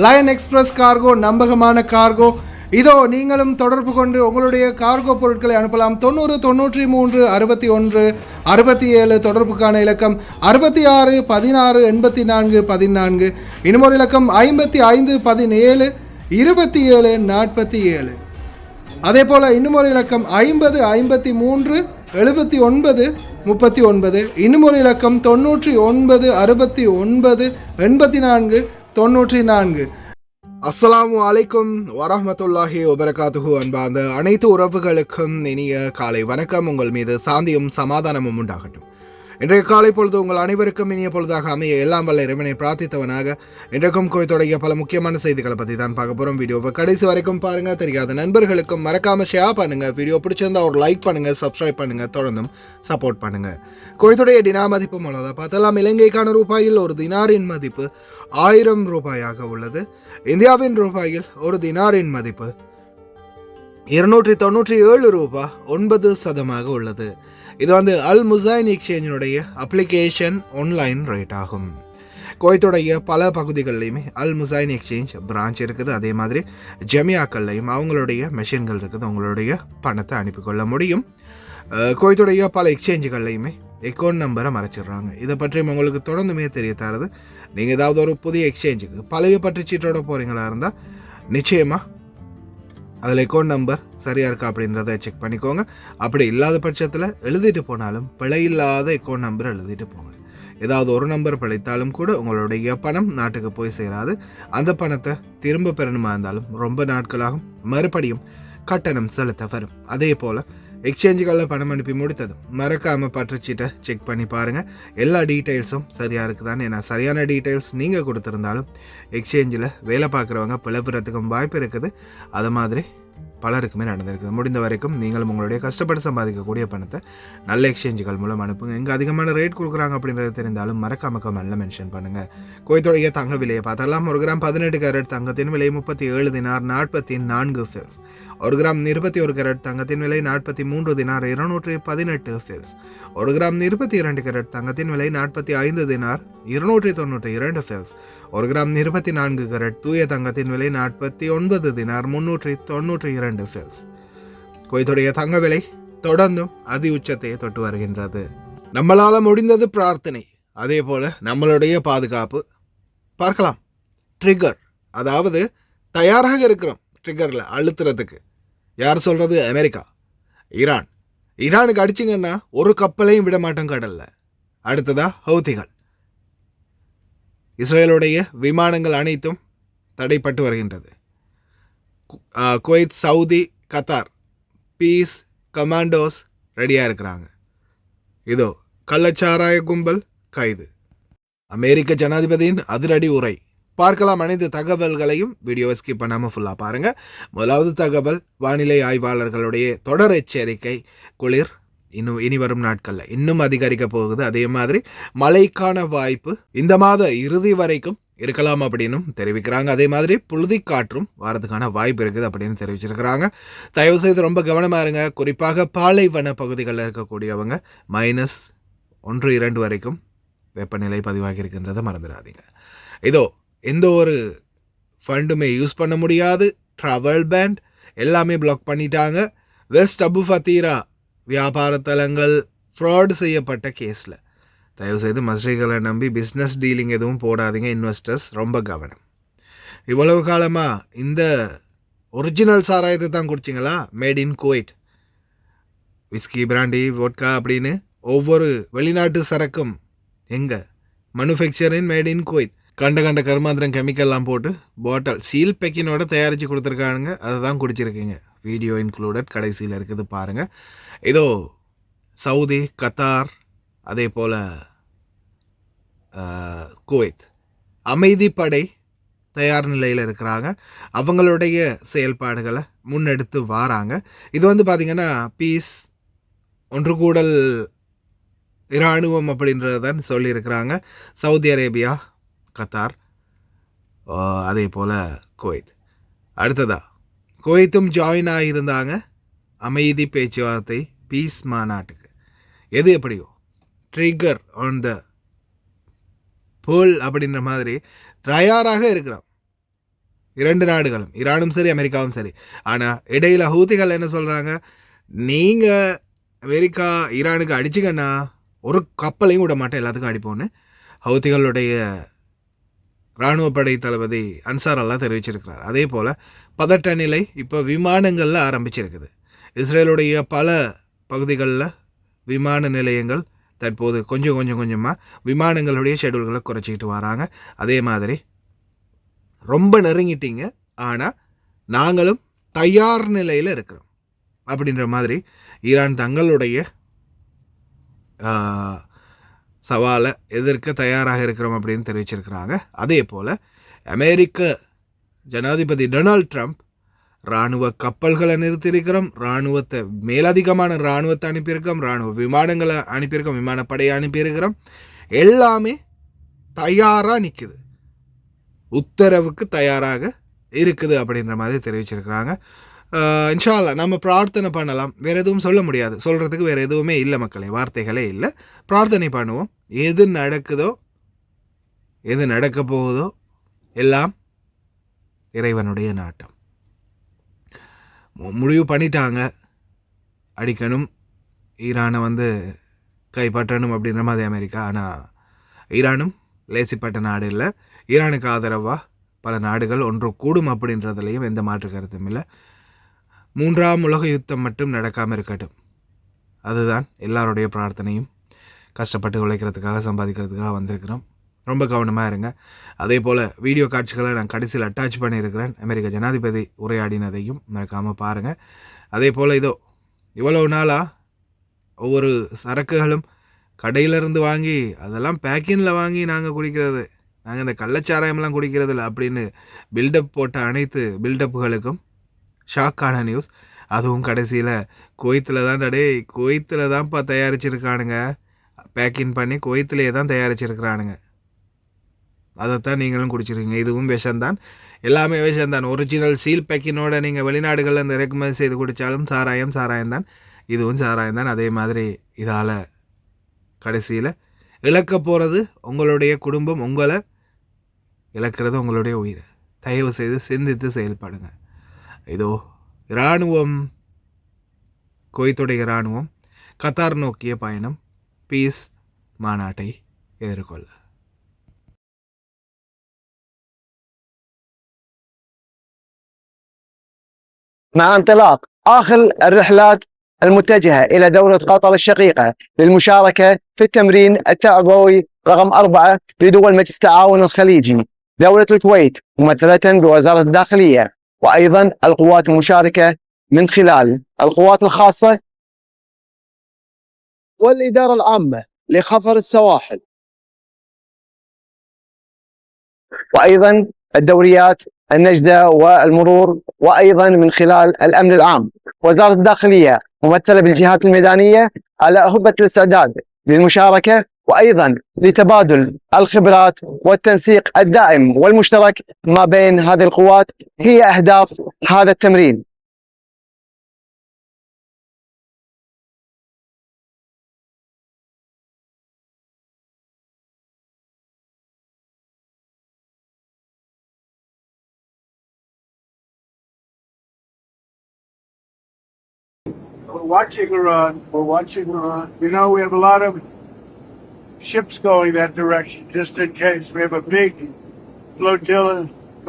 Line express cargo நம்பகமான cargo. இதோ நீங்களும் தொடர்பு கொண்டு உங்களுடைய கார்கோ பொருட்களை அனுப்பலாம். 90 93 61 67 தொடர்புக்கான இலக்கம் 66 16 84 14. இன்னொரு இலக்கம் 55 17 27 47. அதே போல் இன்னுமொரு இலக்கம் 50 53 79 39. இன்னுமொரு இலக்கம் 99 69 84 94. அஸ்ஸலாமு அலைக்கும் வரஹ்மத்துல்லாஹி வபரகாத்துஹு. அன்பார்ந்த அனைத்து உறவுகளுக்கும் இனிய காலை வணக்கம். உங்கள் மீது சாந்தியும் சமாதானமும் உண்டாகட்டும். இன்றைய காலை பொழுது உங்கள் அனைவருக்கும் இனிய பொழுதாக அமைய எல்லாம் வல்ல இறைவனை பிரார்த்தித்தவனாக இன்றைக்கும் கோயத்தோடைய பல முக்கியமான செய்திகளை பற்றி தான் பார்க்க போகிறோம். வீடியோவை கடைசி வரைக்கும் பாருங்கள். தெரியாத நண்பர்களுக்கும் மறக்காமல் ஷேர் பண்ணுங்கள். வீடியோ பிடிச்சிருந்தா ஒரு லைக் பண்ணுங்கள், சப்ஸ்கிரைப் பண்ணுங்கள், தொடர்ந்தும் சப்போர்ட் பண்ணுங்கள். கோயத்துடைய டினா மதிப்பு மூலமாக பார்த்தலாம். இலங்கைக்கான ரூபாயில் ஒரு தினாரின் மதிப்பு 1000 ரூபாயாக உள்ளது. இந்தியாவின் ரூபாயில் ஒரு தினாரின் மதிப்பு 297 ரூபாய் 9% உள்ளது. இது அல் முசைன் எக்ஸ்சேஞ்சினுடைய அப்ளிகேஷன் ஆன்லைன் ரேட் ஆகும். கோயத்துடைய பல பகுதிகளிலையுமே அல் முசைன் எக்ஸ்சேஞ்ச் பிரான்ச் இருக்குது. அதே மாதிரி ஜமியாக்கள்லையும் அவங்களுடைய மெஷின்கள் இருக்குது. உங்களுடைய பணத்தை அனுப்பிக்கொள்ள முடியும். கோயத்துடைய பல எக்ஸ்சேஞ்சுகள்லையுமே அக்கௌண்ட் நம்பரை மறைச்சிடுறாங்க. இதை பற்றியும் உங்களுக்கு தொடர்ந்துமே தெரிய தருது. நீங்கள் ஏதாவது ஒரு புதிய எக்ஸ்சேஞ்சுக்கு பழைய பற்றுச்சீட்டோட போகிறீங்களா இருந்தால் நிச்சயமாக அதில் அக்கௌண்ட் நம்பர் சரியாக இருக்கா அப்படின்றத செக் பண்ணிக்கோங்க. அப்படி இல்லாத பட்சத்தில் எழுதிட்டு போனாலும் பிழை இல்லாத அக்கௌண்ட் நம்பர் எழுதிட்டு போங்க. ஏதாவது ஒரு நம்பர் பிழைத்தாலும் கூட உங்களுடைய பணம் நாட்டுக்கு போய் சேராது. அந்த பணத்தை திரும்ப பெறணுமா இருந்தாலும் ரொம்ப நாட்களாகும். மறுபடியும் கட்டணம் செலுத்த வரும். அதே போல் எக்ஸ்சேஞ்சுகளில் பணம் அனுப்பி முடித்ததும் மறக்காமல் பற்றுச்சீட்டை செக் பண்ணி பாருங்கள். எல்லா டீட்டெயில்ஸும் சரியாக இருக்குதான்னு. ஏன்னா சரியான டீட்டெயில்ஸ் நீங்கள் கொடுத்துருந்தாலும் எக்ஸ்சேஞ்சில் வேலை பார்க்குறவங்க பிளவுறதுக்கும் வாய்ப்பு இருக்குது. அது மாதிரி பலருக்குமே நடந்திருக்குது. முடிந்த வரைக்கும் நீங்களும் உங்களுடைய கஷ்டப்பட்டு சம்பாதிக்கக்கூடிய பணத்தை நல்ல எக்ஸ்சேஞ்சுகள் மூலம் அனுப்புங்க. எங்கே அதிகமான ரேட் கொடுக்குறாங்க அப்படின்றது தெரிந்தாலும் மறக்காம கமெண்ட்ல மென்ஷன் பண்ணுங்கள். கோயத்துடைய தங்க விலையை பார்த்தரலாம். 1 கிராம் 18 கேரட் தங்கத்தின் விலை 37 தினார் 44 ஃபில்ஸ். 1 கிராம் 21 கேரட் தங்கத்தின் விலை 43 தினார் 218 ஃபில்ஸ். 1 கிராம் 22 கேரட் தங்கத்தின் விலை 45 தினார் 292 ஃபில்ஸ். 1 கிராம் 24 கேரட் தூய தங்கத்தின் விலை 49 தினார் 392 ஃபில்ஸ். கோயத்துடைய தங்க விலை தொடர்ந்தும் அதி உச்சத்தை தொட்டு வருகின்றது. நம்மளால் முடிந்தது பிரார்த்தனை, அதே போல நம்மளுடைய பாதுகாப்பு. பார்க்கலாம். ட்ரிகர், அதாவது தயாராக இருக்கிறோம். ட்ரிகரில் அழுத்துறதுக்கு யார் சொல்கிறது? America, Iran. ஈரானுக்கு அடிச்சிங்கன்னா ஒரு கப்பலையும் விட மாட்டோம் கடலில். அடுத்ததா ஹவுதிகள். இஸ்ரேலுடைய விமானங்கள் அனைத்தும் தடைப்பட்டு வருகின்றது. குவைத், சவுதி, கத்தார் பீஸ் கமாண்டோஸ் ரெடியாக இருக்கிறாங்க. இதோ கள்ளச்சாராய கும்பல் கைது. அமெரிக்க ஜனாதிபதியின் அதிரடி உரை. பார்க்கலாம். அனைத்து தகவல்களையும் வீடியோவை ஸ்கிப் பண்ணாமல் ஃபுல்லாக பாருங்கள். முதலாவது தகவல், வானிலை ஆய்வாளர்களுடைய தொடர் எச்சரிக்கை. குளிர் இனி வரும் நாட்களில் இன்னும் அதிகரிக்க போகுது. அதே மாதிரி மழைக்கான வாய்ப்பு இந்த மாத இறுதி வரைக்கும் இருக்கலாம் அப்படின்னு தெரிவிக்கிறாங்க. அதே மாதிரி புழுதிக்காற்றும் வரதுக்கான வாய்ப்பு இருக்குது அப்படின்னு தெரிவிச்சிருக்கிறாங்க. தயவு செய்து ரொம்ப கவனமாக இருங்க. குறிப்பாக பாலைவன பகுதிகளில் இருக்கக்கூடியவங்க -1 2 வரைக்கும் வெப்பநிலை பதிவாகி இருக்கின்றதை மறந்துடாதீங்க. இதோ எந்த ஒரு ஃபண்டுமே யூஸ் பண்ண முடியாது. ட்ராவல் பேண்ட் எல்லாமே பிளாக் பண்ணிட்டாங்க. வெஸ்ட் அபு ஃபத்தீரா வியாபார தலங்கள் ஃப்ராட் செய்யப்பட்ட கேஸில் தயவுசெய்து மஸ்ரிகளை நம்பி பிஸ்னஸ் டீலிங் எதுவும் போடாதீங்க. இன்வெஸ்டர்ஸ் ரொம்ப கவனம். இவ்வளவு காலமாக இந்த ஒரிஜினல் சாராயத்தை தான் குடிச்சிங்களா? Made in Kuwait, whisky, brandy, vodka அப்படின்னு ஒவ்வொரு வெளிநாட்டு சரக்கும் எங்கே மேனுஃபேக்சரிங் மேட் இன் குவைத். கண்ட கருமாந்திரம் கெமிக்கல்லாம் போட்டு பாட்டில் சீல் பேக்கினோட தயாரித்து கொடுத்துருக்கானுங்க. அதை தான் குடிச்சிருக்கீங்க. வீடியோ இன்க்ளூடட் கடைசியில் இருக்குது பாருங்கள். இதோ சவுதி, கத்தார், அதே போல் குவைத் அமைதிப்படை தயார் நிலையில் இருக்கிறாங்க. அவங்களுடைய செயல்பாடுகளை முன்னெடுத்து வராங்க. இது பார்த்திங்கன்னா பீஸ் ஒன்று கூடல் இராணுவம் அப்படின்றது தான் சொல்லியிருக்கிறாங்க. சவுதி அரேபியா, கத்தார், அதே போல் குவைத். அடுத்ததா குவைத்தும் ஜாயின் ஆகியிருந்தாங்க அமைதி பேச்சுவார்த்தை பீஸ் மாநாட்டுக்கு. எது எப்படியோ ட்ரிகர் ஆன் த போல் அப்படின்ற மாதிரி தயாராக இருக்கிறோம். இரண்டு நாடுகளும், ஈரானும் சரி அமெரிக்காவும் சரி. ஆனால் இடையில் ஹூத்திகள் என்ன சொல்கிறாங்க, நீங்கள் அமெரிக்கா ஈரானுக்கு அடிச்சிங்கன்னா ஒரு கப்பலையும் விட மாட்டேன், எல்லாத்துக்கும் அடிப்போன்னு ஹவுத்திகளுடைய இராணுவப்படை தளபதி அன்சார் அல்லா தெரிவிச்சிருக்கிறார். அதே போல் பதட்ட நிலை இப்போ விமானங்களில் ஆரம்பிச்சிருக்குது. இஸ்ரேலுடைய பல பகுதிகளில் விமான நிலையங்கள் தற்போது கொஞ்சமாக விமானங்களுடைய ஷெடியூல்களை குறைச்சிக்கிட்டு வராங்க. அதே மாதிரி ரொம்ப நெருங்கிட்டீங்க, ஆனால் நாங்களும் தயார் நிலையில் இருக்கிறோம் அப்படின்ற மாதிரி ஈரான் தங்களுடைய சவாலை எதிர்க்க தயாராக இருக்கிறோம் அப்படின்னு தெரிவிச்சிருக்கிறாங்க. அதே போல் அமெரிக்க ஜனாதிபதி டொனால்ட் ட்ரம்ப் இராணுவ கப்பல்களை நிறுத்தியிருக்கிறோம், இராணுவத்தை மேலதிகமான இராணுவத்தை அனுப்பியிருக்கிறோம், இராணுவ விமானங்களை அனுப்பியிருக்கோம், விமானப்படையை அனுப்பியிருக்கிறோம், எல்லாமே தயாராக நிற்குது, உத்தரவுக்கு தயாராக இருக்குது அப்படின்ற மாதிரி தெரிவிச்சிருக்கிறாங்க. இன்ஷா அல்லாஹ் நம்ம பிரார்த்தனை பண்ணலாம், வேறு எதுவும் சொல்ல முடியாது, சொல்கிறதுக்கு வேறு எதுவுமே இல்லை மக்களே, வார்த்தைகளே இல்லை. பிரார்த்தனை பண்ணுவோம், எது நடக்குதோ எது நடக்க போகுதோ எல்லாம் இறைவனுடைய நாட்டம். முடிவு பண்ணிட்டாங்க, அடிக்கணும், ஈரானை கைப்பற்றணும் அப்படின்ற மாதிரி அமெரிக்கா. ஆனால் ஈரானும் லேசிப்பட்ட நாடு இல்லை. ஈரானுக்கு ஆதரவாக பல நாடுகள் ஒன்று கூடும் அப்படின்றதுலேயும் எந்த மாற்று கருத்தும் இல்லை. 3ஆம் உலக யுத்தம் மட்டும் நடக்காமல் இருக்கட்டும், அதுதான் எல்லாருடைய பிரார்த்தனையும். கஷ்டப்பட்டு உழைக்கிறதுக்காக சம்பாதிக்கிறதுக்காக வந்திருக்கிறோம், ரொம்ப கவனமாக இருங்க. அதே போல் வீடியோ காட்சிகளை நான் கடைசியில் அட்டாச் பண்ணியிருக்கிறேன், அமெரிக்க ஜனாதிபதி உரையாடினதையும் மறக்காமல் பாருங்கள். அதே போல் இவ்வளோ நாளாக ஒவ்வொரு சரக்குகளும் கடையிலேருந்து வாங்கி அதெல்லாம் பேக்கிங்கில் வாங்கி நாங்கள் குடிக்கிறது, நாங்கள் இந்த கள்ளச்சாராயம்லாம் குடிக்கிறது இல்லை அப்படின்னு பில்டப் போட்ட அனைத்து பில்டப்புகளுக்கும் ஷாக்கான நியூஸ். அதுவும் கடைசியில் குவைத்தில் குவைத்தில் தான்ப்பா தயாரிச்சிருக்கானுங்க, பேக்கிங் பண்ணி குவைத்திலே தான் தயாரிச்சிருக்கிறானுங்க, அதைத்தான் நீங்களும் குடிச்சிருக்கீங்க. இதுவும் விஷம்தான், எல்லாமே விஷம்தான். ஒரிஜினல் சீல் பேக்கினோட நீங்கள் வெளிநாடுகளில் இந்த இறக்குமதி செய்து குடித்தாலும் சாராயம் தான், இதுவும் சாராயம் தான். அதே மாதிரி இதால் கடைசியில் இழக்க போகிறது உங்களுடைய குடும்பம், உங்களை இழக்கிறது உங்களுடைய உயிரை. தயவு செய்து சிந்தித்து செயல்படுங்க. இதோ இராணுவம், குவைத்துடைய இராணுவம் கத்தார் நோக்கிய பயணம் பீஸ் மாநாட்டை எதிர்கொள்ள. مع انطلاق آخر الرحلات المتجهة إلى دولة قطر الشقيقة للمشاركة في التمرين التعبوي رقم 4 لدول مجلس التعاون الخليجي، دولة الكويت ممثلة بوزارة الداخلية، وأيضا القوات المشاركة من خلال القوات الخاصة والإدارة العامة لخفر السواحل، وأيضا الدوريات النجدة والمرور، وأيضا من خلال الأمن العام. وزارة الداخلية ممثلة بالجهات الميدانية على هبة الاستعداد للمشاركة، وأيضا لتبادل الخبرات والتنسيق الدائم والمشترك ما بين هذه القوات هي أهداف هذا التمرين. We're watching Iran. You know, we have a lot of ships going that direction, just in case. We have a big flotilla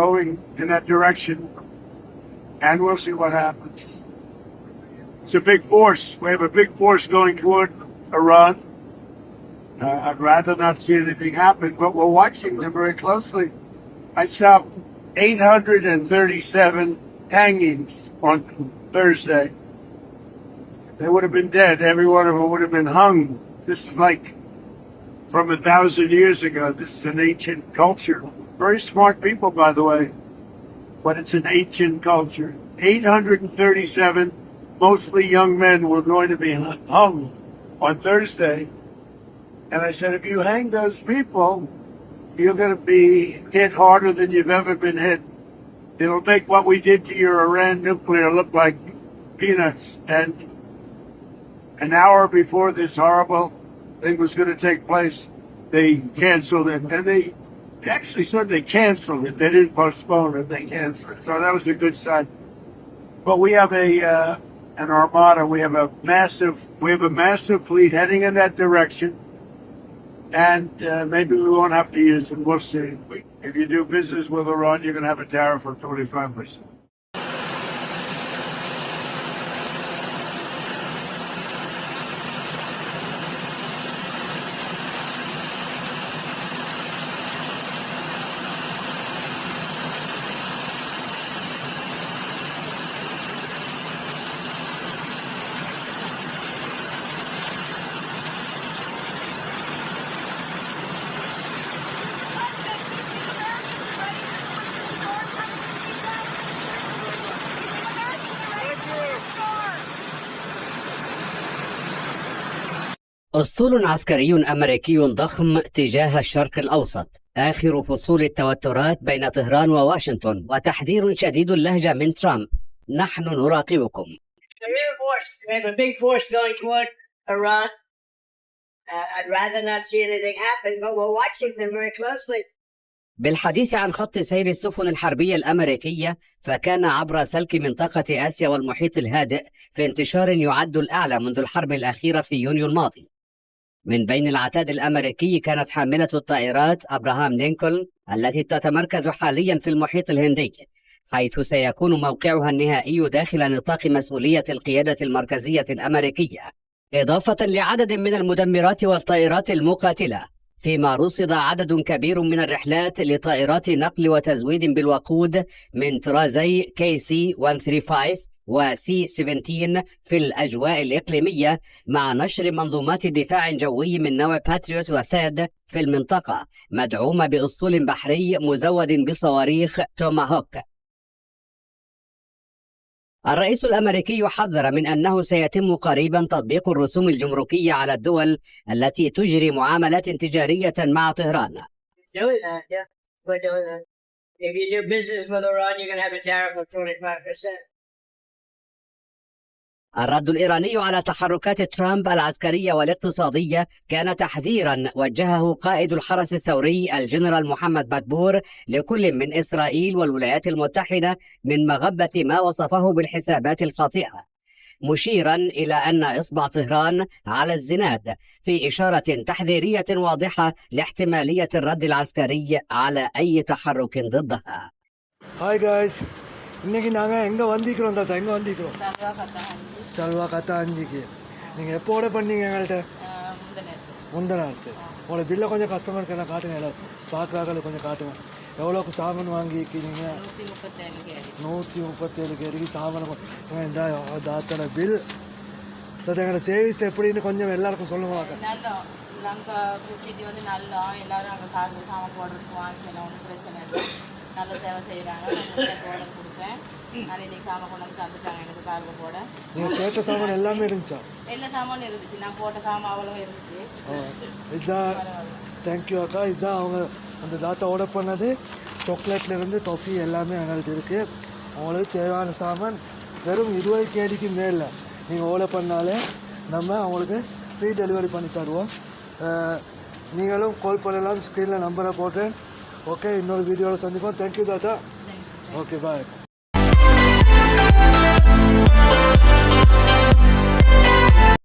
going in that direction, and we'll see what happens. It's a big force. We have a big force going toward Iran. I'd rather not see anything happen, but we're watching them very closely. I stopped 837 hangings on Thursday. They would have been dead. Every one of them would have been hung. This is like from 1,000 years ago. This is an ancient culture. Very smart people, by the way, but it's an ancient culture. 837, mostly young men, were going to be hung on Thursday. And I said, if you hang those people, you're going to be hit harder than you've ever been hit. It'll make what we did to your Iran nuclear look like peanuts. And an hour before this horrible thing was going to take place, they canceled it. And actually said they canceled it. They didn't postpone it. They canceled it. So that was a good sign. But we have an armada. We have a massive fleet heading in that direction. And maybe we won't have to use it. We'll see. If you do business with Iran, you're going to have a tariff of 25%. أسطول عسكري أمريكي ضخم تجاه الشرق الأوسط، آخر فصول التوترات بين طهران وواشنطن، وتحذير شديد اللهجة من ترامب: نحن نراقبكم. We have a big force going toward Iran. I'd rather not see anything happen, but we're watching them very closely. بالحديث عن خط سير السفن الحربية الأمريكية، فكان عبر سلك منطقة آسيا والمحيط الهادئ في انتشار يعد الأعلى منذ الحرب الأخيرة في يونيو الماضي. من بين العتاد الأمريكي كانت حاملة الطائرات أبراهام لينكولن التي تتمركز حاليا في المحيط الهندي، حيث سيكون موقعها النهائي داخل نطاق مسؤولية القيادة المركزية الأمريكية، إضافة لعدد من المدمرات والطائرات المقاتلة، فيما رصد عدد كبير من الرحلات لطائرات نقل وتزويد بالوقود من طرازي KC-135 وC-17 في الأجواء الإقليمية، مع نشر منظومات دفاع جوي من نوع باتريوت وثاد في المنطقة، مدعومة بأسطول بحري مزود بصواريخ توماهوك. الرئيس الأمريكي حذر من أنه سيتم قريبا تطبيق الرسوم الجمركية على الدول التي تجري معاملات تجارية مع طهران. Doing that, yeah. We're doing that. If you do business with Iran, you're going to have a tariff of 25%. الرد الإيراني على تحركات ترامب العسكرية والاقتصادية كان تحذيرا وجهه قائد الحرس الثوري الجنرال محمد باكبور لكل من إسرائيل والولايات المتحدة من مغبة ما وصفه بالحسابات الخاطئة، مشيرا إلى أن إصبع طهران على الزناد، في إشارة تحذيرية واضحة لاحتمالية الرد العسكري على أي تحرك ضدها. Hi guys, இன்னைக்கு நாங்க எங்க வந்திக்கிறோம் தாத்தா? எங்க வந்திக்கிறோம்? சல்வா கத்தாஞ்சிக்கு. நீங்க எப்போ order பண்ணீங்க எங்கள்கிட்ட? முந்தநாத்து. உங்களோட பில்லை கொஞ்சம் கஸ்டமருக்கு எல்லாம் காட்டுங்க, எல்லாம் பார்க்குறாங்க, கொஞ்சம் காட்டுங்க. எவ்வளோக்கு சாமான் வாங்கிக்கிறீங்க? 137 கேடிக்கு சாமான். இந்த தாத்தோட பில். தாத்தா எங்களோட சேவிஸ் எப்படின்னு கொஞ்சம் எல்லாருக்கும் சொல்லுவாங்க. நாங்கள் கூட்டிகிட்டு வந்து நல்லா எல்லோரும் அங்கே காருக்கு சாமான் போடுறதுக்கு வாங்கிக்கலாம், ஒன்றும் பிரச்சனை இல்லை. நல்ல சேவை செய்கிறாங்க. ஆர்டர் கொடுத்தேன், நான் இன்னைக்கு சாமான் கொண்டு வந்து தந்துட்டாங்க எனக்கு காருக்கு போட. நீங்கள் கேட்ட சாமான் எல்லாமே இருந்துச்சா? எல்லா சாமானும் இருந்துச்சு, நான் போட்ட சாமான் அவ்வளோ இருந்துச்சு. இதுதான் தேங்க்யூ அக்கா. இதுதான் அவங்க அந்த தாத்தா ஆர்டர் பண்ணது. சாக்லேட்லேருந்து காஃபி எல்லாமே எங்கள்கிட்ட இருக்குது. அவங்களுக்கு தேவையான சாமான் வெறும் 20 கேடிக்கு மேலே நீங்கள் ஆர்டர் பண்ணாலே நம்ம அவங்களுக்கு ஃப்ரீ டெலிவரி பண்ணி தருவோம். நீங்களும் கால் பண்ணலாம், ஸ்க்ரீனில் நம்பரை போட்டேன். ஓகே, இன்னொரு வீடியோவில் சந்திப்போம். தேங்க்யூ தாத்தா. ஓகே, பாய்.